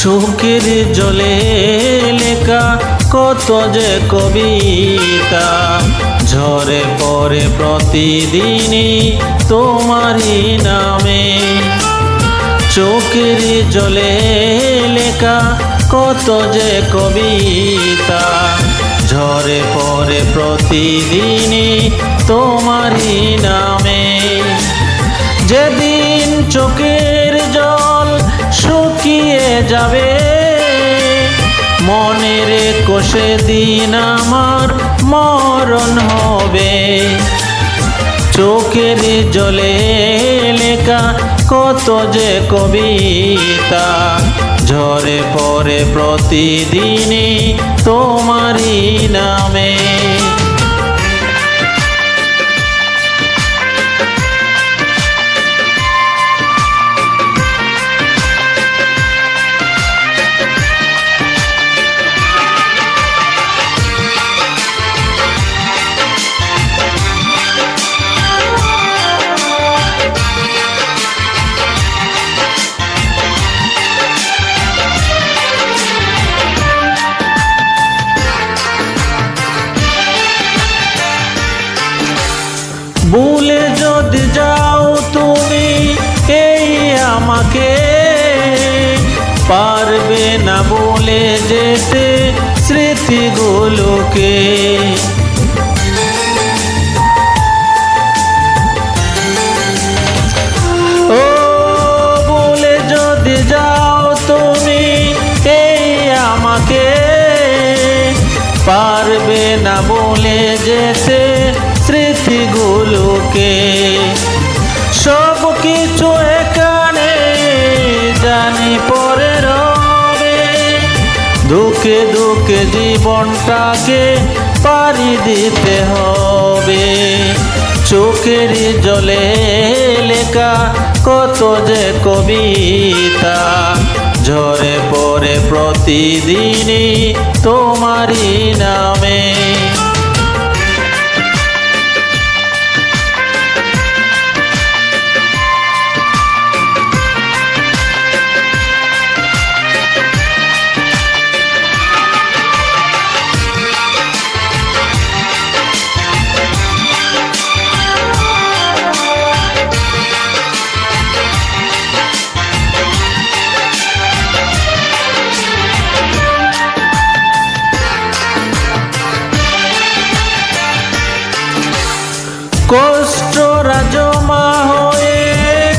চোখের জলে লেখা কত যে কবিতা ঝরে পড়ে প্রতিদিনই তোমারই নামে। চোখের জলে লেখা কত যে কবিতা ঝরে পড়ে প্রতিদিনই তোমারই নামে। যেদিন চোখের জল শুকিয়ে যাবে মনের কোষে দিন আমার মরণ হবে। চোখের জলে লেখা কত যে কবিতা ঝরে পড়ে প্রতিদিনই তোমারই নামে। ভুলে যদি যাও তুমি এই আমাকে পারবে না বলে যেতে স্মৃতিগুলোকে। ও ভুলে যদি যাও তুমি এই আমাকে পারবে না বলে যেতে স্মৃতিগুলোকে। সব কিছু এখানে জানি পরে রবে দুঃখে দুঃখে জীবনটাকে পাড়ি দিতে হবে। চোখের জলে লেখা কত যে কবিতা ঝরে পড়ে প্রতিদিনই তোমারই নামে। কষ্টরা জমা হয়ে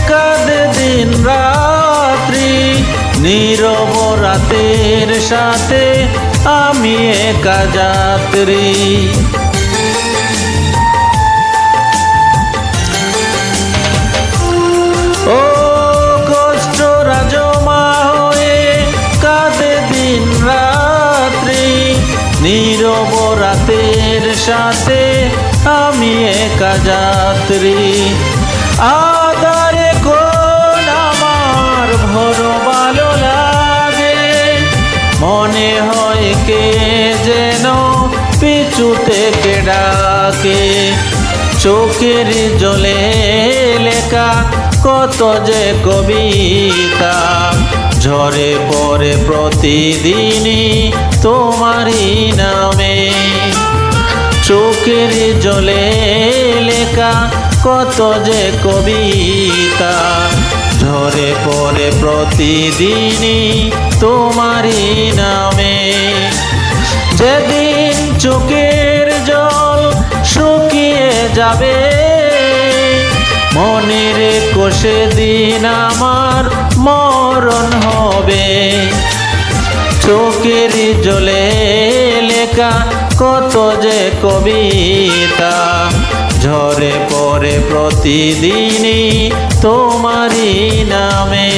কাঁদে দিন রাত্রি নীরব রাতের সাথে আমি একা যাত্রী। ও কষ্টরা জমা হয়ে কাঁদে দিন রাত্রি নীরব রাতের সাথে আমি একা যাত্রী। আধারে কোন আমার ভর ভালো লাগে মনে হয় কে যেন পিছু থেকে ডাকে। চোখের জলে লেখা কত যে কবিতা ঝরে পড়ে প্রতিদিনই তোমারই নামে। চোখের জলে লেখা কত যে কবিতা ঝরে পড়ে প্রতিদিনই তোমারই নামে। যেদিন চোখের জল শুকিয়ে যাবে মনের কোষে দিন আমার মরণ হবে। চোখের জলে লেখা কত যে কবিতা ঝরে পড়ে প্রতিদিনই তোমারই নামে।